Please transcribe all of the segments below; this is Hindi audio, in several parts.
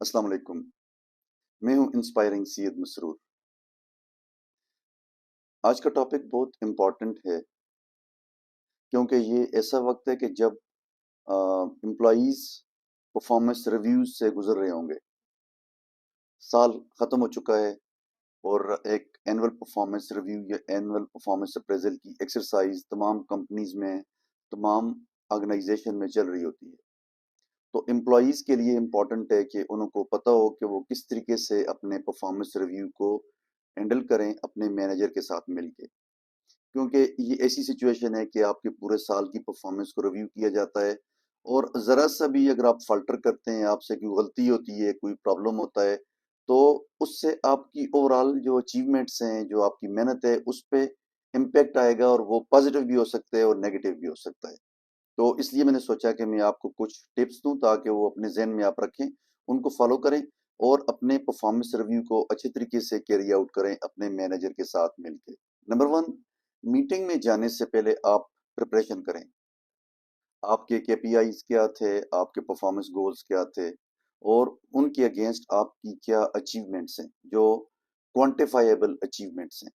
अस्सलाम वालेकुम। मैं हूं इंस्पायरिंग सैयद मसरूर। आज का टॉपिक बहुत इम्पोर्टेंट है क्योंकि ये ऐसा वक्त है कि जब एम्प्लॉयज परफॉर्मेंस रिव्यूज से गुजर रहे होंगे। साल खत्म हो चुका है और एक एनुअल परफॉर्मेंस रिव्यू या एनुअल परफॉर्मेंस अप्रेजल की एक्सरसाइज तमाम कंपनीज में, तमाम ऑर्गेनाइजेशन में चल रही होती है। तो एम्प्लॉयज के लिए इम्पोर्टेंट है कि उनको पता हो कि वो किस तरीके से अपने परफॉर्मेंस रिव्यू को हैंडल करें अपने मैनेजर के साथ मिलके। क्योंकि ये ऐसी सिचुएशन है कि आपके पूरे साल की परफॉर्मेंस को रिव्यू किया जाता है और ज़रा सा भी अगर आप फल्टर करते हैं, आपसे कोई गलती होती है, कोई प्रॉब्लम होता है, तो उससे आपकी ओवरऑल जो अचीवमेंट्स हैं, जो आपकी मेहनत है, उस पे इम्पैक्ट आएगा और वो पॉजिटिव भी हो सकता है और नेगेटिव भी हो सकता है। तो इसलिए मैंने सोचा कि मैं आपको कुछ टिप्स दूं ताकि वो अपने जहन में आप रखें, उनको फॉलो करें और अपने परफॉर्मेंस रिव्यू को अच्छे तरीके से कैरी आउट करें अपने मैनेजर के साथ मिलकर। नंबर वन, मीटिंग में जाने से पहले आप प्रिपरेशन करें। आपके केपीआईज क्या थे, आपके परफॉर्मेंस गोल्स क्या थे और उनके अगेंस्ट आपकी क्या अचीवमेंट्स हैं, जो क्वांटिफाइबल अचीवमेंट्स हैं।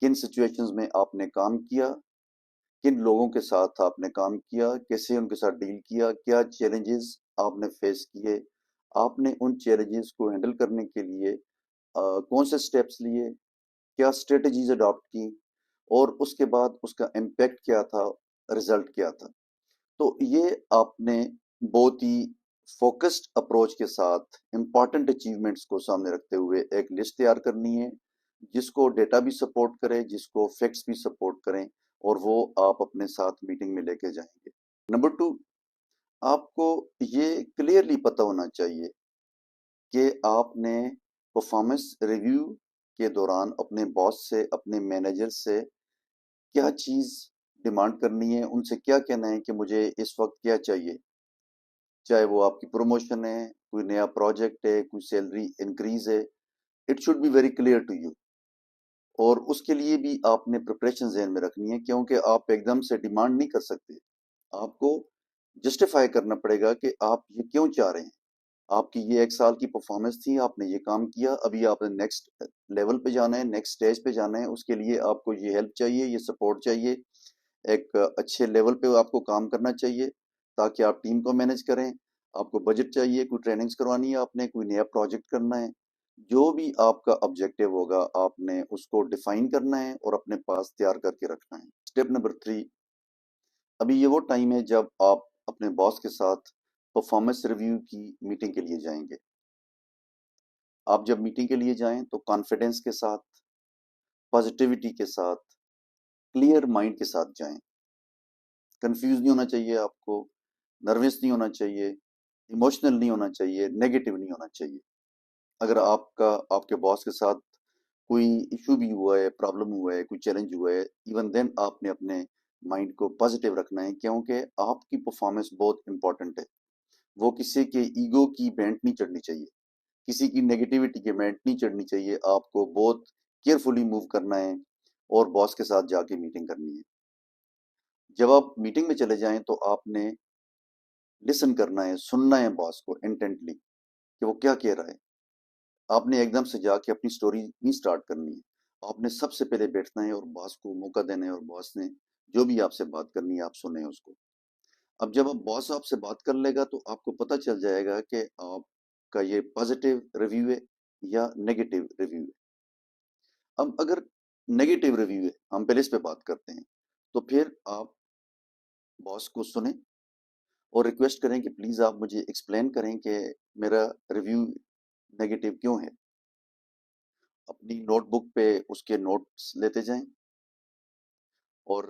किन सिचुएशंस में आपने काम किया, किन लोगों के साथ आपने काम किया, कैसे उनके साथ डील किया, क्या चैलेंजेस आपने फेस किए, आपने उन चैलेंजेस को हैंडल करने के लिए कौन से स्टेप्स लिए, क्या स्ट्रेटजीज अडॉप्ट की और उसके बाद उसका इम्पैक्ट क्या था, रिजल्ट क्या था। तो ये आपने बहुत ही फोकस्ड अप्रोच के साथ इंपॉर्टेंट अचीवमेंट्स को सामने रखते हुए एक लिस्ट तैयार करनी है, जिसको डेटा भी सपोर्ट करे, जिसको फैक्ट्स भी सपोर्ट करें और वो आप अपने साथ मीटिंग में लेके जाएंगे। नंबर टू, आपको ये क्लियरली पता होना चाहिए कि आपने परफॉर्मेंस रिव्यू के दौरान अपने बॉस से, अपने मैनेजर से क्या चीज़ डिमांड करनी है, उनसे क्या कहना है कि मुझे इस वक्त क्या चाहिए। चाहे वो आपकी प्रमोशन है, कोई नया प्रोजेक्ट है, कोई सैलरी इंक्रीज है, it should be very clear to you. और उसके लिए भी आपने प्रिपरेशन जहन में रखनी है क्योंकि आप एकदम से डिमांड नहीं कर सकते। आपको जस्टिफाई करना पड़ेगा कि आप ये क्यों चाह रहे हैं। आपकी ये एक साल की परफॉर्मेंस थी, आपने ये काम किया, अभी आपने नेक्स्ट लेवल पे जाना है, नेक्स्ट स्टेज पे जाना है, उसके लिए आपको ये हेल्प चाहिए, ये सपोर्ट चाहिए, एक अच्छे लेवल पे आपको काम करना चाहिए ताकि आप टीम को मैनेज करें। आपको बजट चाहिए, कोई ट्रेनिंग्स करवानी है आपने, कोई नया प्रोजेक्ट करना है। जो भी आपका ऑब्जेक्टिव होगा आपने उसको डिफाइन करना है और अपने पास तैयार करके रखना है। स्टेप नंबर थ्री, अभी ये वो टाइम है जब आप अपने बॉस के साथ परफॉर्मेंस रिव्यू की मीटिंग के लिए जाएंगे। आप जब मीटिंग के लिए जाएं तो कॉन्फिडेंस के साथ, पॉजिटिविटी के साथ, क्लियर माइंड के साथ जाएं। कंफ्यूज नहीं होना चाहिए आपको, नर्वस नहीं होना चाहिए, इमोशनल नहीं होना चाहिए, नेगेटिव नहीं होना चाहिए। अगर आपका आपके बॉस के साथ कोई इशू भी हुआ है, प्रॉब्लम हुआ है, कोई चैलेंज हुआ है, इवन देन आपने अपने माइंड को पॉजिटिव रखना है क्योंकि आपकी परफॉर्मेंस बहुत इंपॉर्टेंट है। वो किसी के ईगो की बैंट नहीं चढ़नी चाहिए, किसी की नेगेटिविटी के बैंट नहीं चढ़नी चाहिए। आपको बहुत केयरफुली मूव करना है और बॉस के साथ जाके मीटिंग करनी है। जब आप मीटिंग में चले जाएं तो आपने लिसन करना है, सुनना है बॉस को इंटेंटली कि वो क्या कह रहा है। आपने एकदम से जाके अपनी स्टोरी नहीं स्टार्ट करनी है। आपने सबसे पहले बैठना है और बॉस को मौका देना है और बॉस ने जो भी आपसे बात करनी है आप सुने उसको। अब जब आप बॉस आपसे बात कर लेगा तो आपको पता चल जाएगा कि आपका ये पॉजिटिव रिव्यू है या नेगेटिव रिव्यू है। अब अगर नेगेटिव रिव्यू है, हम पहले इस पे बात करते हैं, तो फिर आप बॉस को सुने और रिक्वेस्ट करें कि प्लीज़ आप मुझे एक्सप्लेन करें कि मेरा रिव्यू नेगेटिव क्यों है। अपनी नोटबुक पे उसके नोट्स लेते जाएं और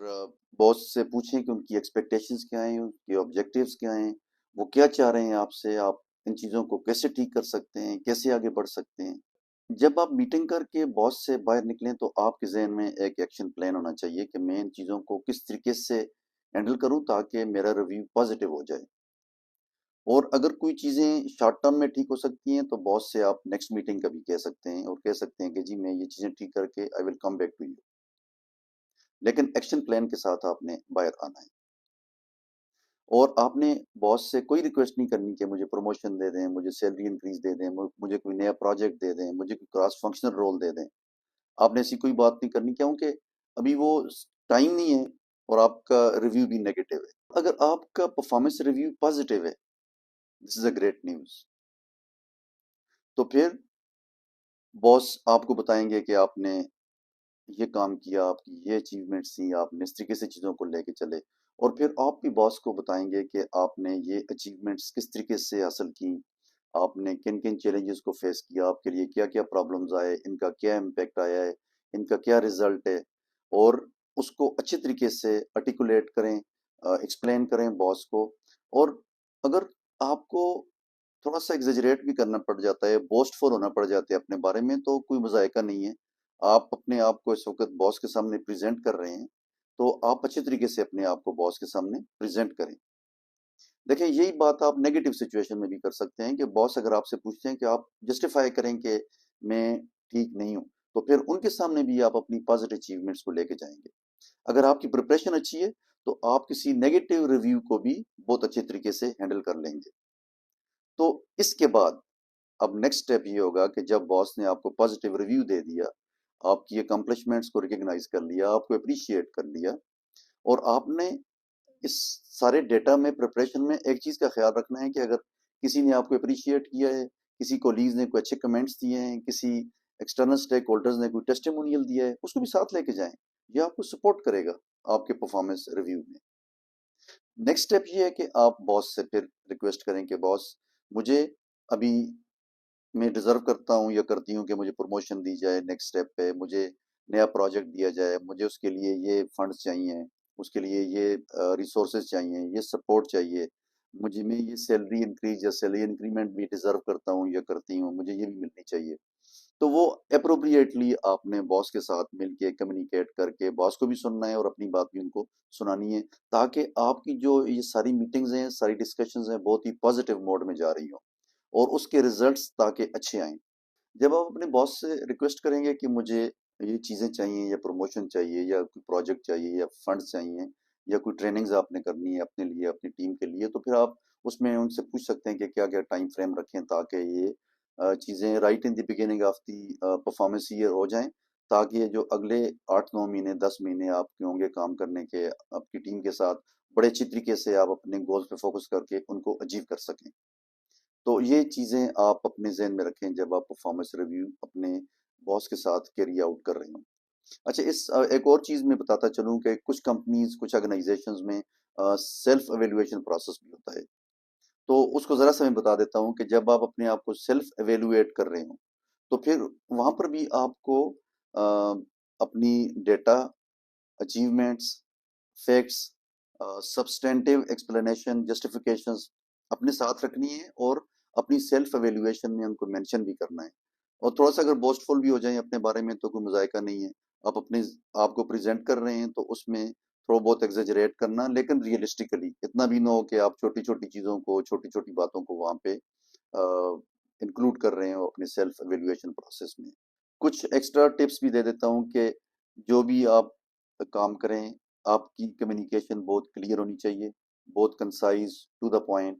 बॉस से पूछें कि उनकी एक्सपेक्टेशंस क्या हैं, उनके ऑब्जेक्टिव्स क्या हैं, वो क्या चाह रहे हैं आपसे, आप इन चीज़ों को कैसे ठीक कर सकते हैं, कैसे आगे बढ़ सकते हैं। जब आप मीटिंग करके बॉस से बाहर निकलें तो आपके जहन में एक एक्शन प्लान होना चाहिए कि मैं इन चीज़ों को किस तरीके से हैंडल करूं ताकि मेरा रिव्यू पॉजिटिव हो जाए। और अगर कोई चीज़ें शॉर्ट टर्म में ठीक हो सकती हैं तो बॉस से आप नेक्स्ट मीटिंग का भी कह सकते हैं और कह सकते हैं कि जी मैं ये चीज़ें ठीक करके I will come back to you. लेकिन एक्शन प्लान के साथ आपने बाहर आना है। और आपने बॉस से कोई रिक्वेस्ट नहीं करनी कि मुझे प्रमोशन दे दें, मुझे सैलरी इंक्रीज दे दें, मुझे कोई नया प्रोजेक्ट दे दें, मुझे कोई क्रॉस फंक्शनल रोल दे दें। आपने ऐसी कोई बात नहीं करनी, क्योंकि अभी वो टाइम नहीं है और आपका रिव्यू भी नेगेटिव है। अगर आपका परफॉर्मेंस रिव्यू पॉजिटिव है, this is a great news. तो फिर बॉस आपको बताएंगे कि आपने ये काम किया, आपकी ये अचीवमेंट्स थी, आपने इस तरीके से चीज़ों को लेके चले, और फिर आप भी बॉस को बताएंगे कि आपने ये अचीवमेंट्स किस तरीके से हासिल की, आपने किन किन चैलेंजेस को फेस किया, आपके लिए क्या क्या प्रॉब्लम्स आए, इनका क्या इम्पेक्ट आया है, इनका क्या रिजल्ट है, और उसको अच्छे तरीके से आर्टिकुलेट करें, एक्सप्लेन करें बॉस को। और अगर आपको थोड़ा सा एग्जेजरेट भी करना पड़ जाता है, बोस्टफुल होना पड़ जाता है अपने बारे में, तो कोई मजायका नहीं है। आप अपने आप को इस वक्त बॉस के सामने प्रेजेंट कर रहे हैं, तो आप अच्छे तरीके से अपने आप को बॉस के सामने प्रेजेंट करें। देखिए, यही बात आप नेगेटिव सिचुएशन में भी कर सकते हैं कि बॉस अगर आपसे पूछते हैं कि आप जस्टिफाई करें कि मैं ठीक नहीं हूं, तो फिर उनके सामने भी आप अपनी पॉजिटिव अचीवमेंट्स को लेके जाएंगे। अगर आपकी प्रिपरेशन अच्छी है, तो आप किसी नेगेटिव रिव्यू को भी बहुत अच्छे तरीके से हैंडल कर लेंगे। तो इसके बाद अब नेक्स्ट स्टेप ये होगा कि जब बॉस ने आपको पॉजिटिव रिव्यू दे दिया, आपकी अकम्पलिशमेंट्स को रिकग्नाइज कर लिया, आपको अप्रिशिएट कर लिया, और आपने इस सारे डेटा में प्रिपरेशन में एक चीज़ का ख्याल रखना है कि अगर किसी ने आपको अप्रिशिएट किया है, किसी कोलीग्स ने कोई अच्छे कमेंट्स दिए हैं, किसी एक्सटर्नल स्टेक होल्डर्स ने कोई टेस्टिमोनियल दिया है, उसको भी साथ लेके जाएं। ये आपको सपोर्ट करेगा आपके परफॉर्मेंस रिव्यू में। नेक्स्ट स्टेप ये है कि आप बॉस से फिर रिक्वेस्ट करें कि बॉस, मुझे अभी मैं डिज़र्व करता हूँ या करती हूँ कि मुझे प्रमोशन दी जाए, नेक्स्ट स्टेप पे मुझे नया प्रोजेक्ट दिया जाए, मुझे उसके लिए ये फंड्स चाहिए, उसके लिए ये रिसोर्सेज चाहिए, ये सपोर्ट चाहिए, मुझे मैं ये सैलरी इंक्रीज या सैलरी इंक्रीमेंट भी डिज़र्व करता हूँ या करती हूँ, मुझे ये भी मिलनी चाहिए। तो वो अप्रोप्रिएटली आपने बॉस के साथ मिलके कम्युनिकेट करके बॉस को भी सुनना है और अपनी बात भी उनको सुनानी है, ताकि आपकी जो ये सारी मीटिंग्स हैं, सारी डिस्कशंस हैं, बहुत ही पॉजिटिव मोड में जा रही हो और उसके रिजल्ट्स ताकि अच्छे आएं। जब आप अपने बॉस से रिक्वेस्ट करेंगे कि मुझे ये चीज़ें चाहिए या प्रमोशन चाहिए या कोई प्रोजेक्ट चाहिए या फंड्स चाहिए या कोई ट्रेनिंग्स आपने करनी है अपने लिए, अपनी टीम के लिए, तो फिर आप उसमें उनसे पूछ सकते हैं कि क्या क्या टाइम फ्रेम रखें ताकि ये चीज़ें right in the beginning of the performance year हो जाएं, ताकि ये जो अगले 8-9 महीने 10 महीने आपके होंगे काम करने के आपकी टीम के साथ, बड़े अच्छी तरीके से आप अपने गोल्स पे फोकस करके उनको अचीव कर सकें। तो ये चीज़ें आप अपने ज़हन में रखें जब आप परफॉर्मेंस रिव्यू अपने बॉस के साथ कैरी आउट कर रहे हो। अच्छा, एक और चीज़ मैं बताता चलूँ कि कुछ कंपनीज, कुछ ऑर्गेनाइजेशंस में सेल्फ एवेल्युएशन प्रोसेस भी होता है। तो उसको ज़रा सा मैं बता देता हूँ कि जब आप अपने आप को सेल्फ एवेल्युएट कर रहे हो, तो फिर वहाँ पर भी आपको अपनी data, achievements, facts, substantive explanation, justifications अपने साथ रखनी है और अपनी सेल्फ एवेल्युएशन में उनको मेंशन भी करना है। और थोड़ा सा अगर बोस्टफुल भी हो जाए अपने बारे में तो कोई मजायका नहीं है। आप अपने आप को प्रेजेंट कर रहे हैं तो उसमें थोड़ा बहुत एग्जेजरेट करना, लेकिन रियलिस्टिकली इतना भी ना हो कि आप छोटी छोटी चीज़ों को, छोटी छोटी बातों को वहाँ पे इंक्लूड कर रहे हो अपने सेल्फ एवेल्युएशन प्रोसेस में। कुछ एक्स्ट्रा टिप्स भी दे देता हूँ कि जो भी आप काम करें, आपकी कम्युनिकेशन बहुत क्लियर होनी चाहिए, बहुत कंसाइज, टू द पॉइंट,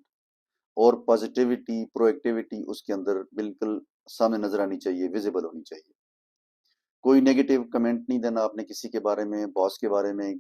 और पॉजिटिविटी, प्रोएक्टिविटी उसके अंदर बिल्कुल सामने नजर आनी चाहिए, विजिबल होनी चाहिए। कोई नेगेटिव कमेंट नहीं देना आपने किसी के बारे में, बॉस के बारे में,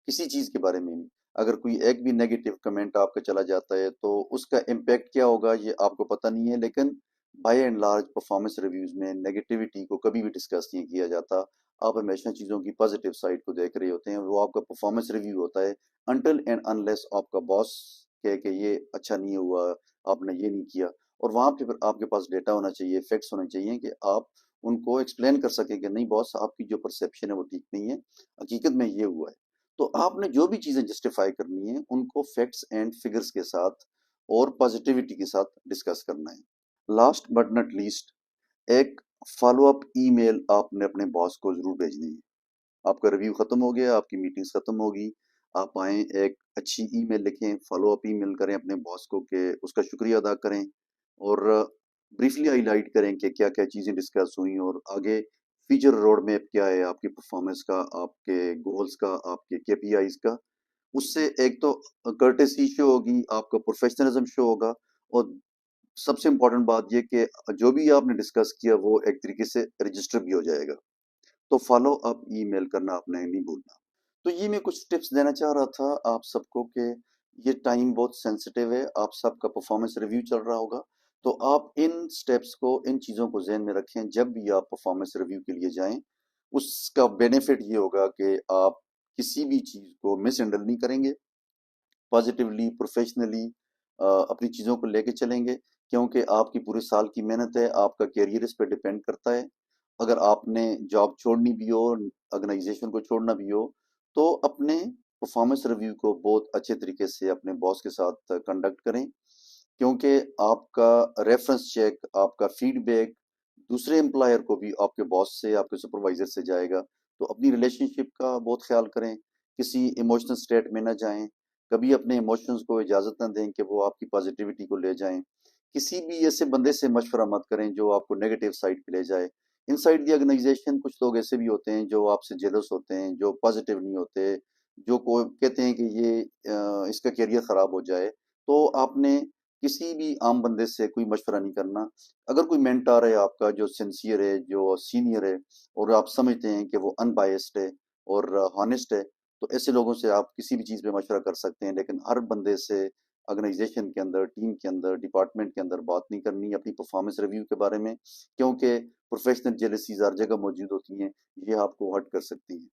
किसी चीज़ के बारे में नहीं। अगर कोई एक भी नेगेटिव कमेंट आपका चला जाता है तो उसका इम्पैक्ट क्या होगा ये आपको पता नहीं है, लेकिन by and large performance reviews में नेगेटिविटी को कभी भी डिस्कस नहीं किया जाता। आप हमेशा चीज़ों की पॉजिटिव साइड को देख रहे होते हैं, वो आपका परफॉर्मेंस रिव्यू होता है अनटिल एंड अनलेस आपका बॉस कहे कि ये अच्छा नहीं हुआ, आपने ये नहीं किया। और वहाँ पे फिर आपके पास डेटा होना चाहिए, फैक्ट्स होने चाहिए कि आप उनको एक्सप्लेन कर सके कि नहीं बॉस, आपकी जो परसेप्शन है वो ठीक नहीं है, हकीकत में ये हुआ है। तो आपने जो भी चीज़ें जस्टिफाई करनी है उनको फैक्ट्स एंड फिगर्स के साथ और पॉजिटिविटी के साथ डिस्कस करना है। लास्ट बट नॉट लीस्ट, एक फॉलो अप ईमेल आपने अपने बॉस को जरूर भेजनी है। आपका रिव्यू खत्म हो गया, आपकी मीटिंग्स खत्म होगी, आप आए एक अच्छी ईमेल लिखें, फॉलो अप ईमेल करें अपने बॉस को कि उसका शुक्रिया अदा करें, और ब्रीफली हाईलाइट करें कि क्या क्या चीज़ें डिस्कस हुई और आगे फ्यूचर रोड मैप क्या है आपकी परफॉर्मेंस का, आपके गोल्स का, आपके केपीआईज का। उससे एक तो कर्टेसी शो होगी, आपका प्रोफेशनलिज्म शो होगा, और सबसे इम्पोर्टेंट बात ये कि जो भी आपने डिस्कस किया वो एक तरीके से रजिस्टर भी हो जाएगा। तो फॉलो अप ईमेल करना आपने नहीं भूलना। तो ये मैं कुछ टिप्स देना चाह रहा था आप सबको कि ये टाइम बहुत सेंसिटिव है, आप सबका परफॉर्मेंस रिव्यू चल रहा होगा, तो आप इन स्टेप्स को, इन चीज़ों को ज़हन में रखें जब भी आप परफॉर्मेंस रिव्यू के लिए जाएं। उसका बेनिफिट ये होगा कि आप किसी भी चीज़ को मिस हैंडल नहीं करेंगे, पॉजिटिवली, प्रोफेशनली अपनी चीज़ों को लेके चलेंगे, क्योंकि आपकी पूरे साल की मेहनत है, आपका करियर इस पे डिपेंड करता है। अगर आपने जॉब छोड़नी भी हो, ऑर्गेनाइजेशन को छोड़ना भी हो, तो अपने परफॉर्मेंस रिव्यू को बहुत अच्छे तरीके से अपने बॉस के साथ कंडक्ट करें, क्योंकि आपका रेफरेंस चेक, आपका फीडबैक दूसरे एम्प्लॉयर को भी आपके बॉस से, आपके सुपरवाइजर से जाएगा। तो अपनी रिलेशनशिप का बहुत ख्याल करें, किसी इमोशनल स्टेट में ना जाएं, कभी अपने इमोशंस को इजाज़त ना दें कि वो आपकी पॉजिटिविटी को ले जाएं। किसी भी ऐसे बंदे से मशवरा मत करें जो आपको नेगेटिव साइड पे ले जाए। इनसाइड द ऑर्गेनाइजेशन कुछ लोग ऐसे भी होते हैं जो आपसे जेलस होते हैं, जो पॉजिटिव नहीं होते, जो को कहते हैं कि ये इसका करियर खराब हो जाए। तो आपने किसी भी आम बंदे से कोई मशवरा नहीं करना। अगर कोई मेंटर है आपका जो सिंसियर है, जो सीनियर है, और आप समझते हैं कि वो अनबायस्ड है और हॉनेस्ट है, तो ऐसे लोगों से आप किसी भी चीज़ पे मशवरा कर सकते हैं, लेकिन हर बंदे से ऑर्गेनाइजेशन के अंदर, टीम के अंदर, डिपार्टमेंट के अंदर बात नहीं करनी अपनी परफॉर्मेंस रिव्यू के बारे में, क्योंकि प्रोफेशनल जेलसीज हर जगह मौजूद होती हैं, ये आपको हर्ट कर सकती हैं।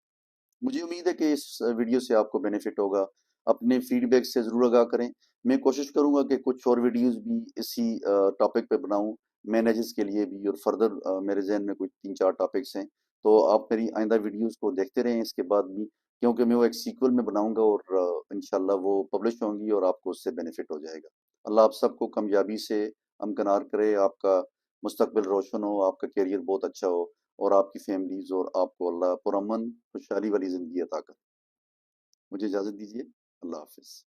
मुझे उम्मीद है कि इस वीडियो से आपको बेनिफिट होगा। अपने फीडबैक से ज़रूर आगाह करें। मैं कोशिश करूंगा कि कुछ और वीडियोस भी इसी टॉपिक पे बनाऊं, मैनेजर्स के लिए भी, और फर्दर मेरे जहन में कुछ 3-4 टॉपिक्स हैं। तो आप मेरी आइंदा वीडियोस को देखते रहें इसके बाद भी, क्योंकि मैं वो एक सीक्वल में बनाऊंगा और इंशाल्लाह वो पब्लिश होंगी और आपको उससे बेनिफिट हो जाएगा। अल्लाह आप सबको कामयाबी से हमकिनार करे, आपका मुस्तकबिल रोशन हो, आपका करियर बहुत अच्छा हो, और आपकी फैमिलीज और आपको अल्लाह पुरअमन खुशहाली वाली ज़िंदगी अता करे। मुझे इजाज़त दीजिए। अल्लाह हाफ़िज़।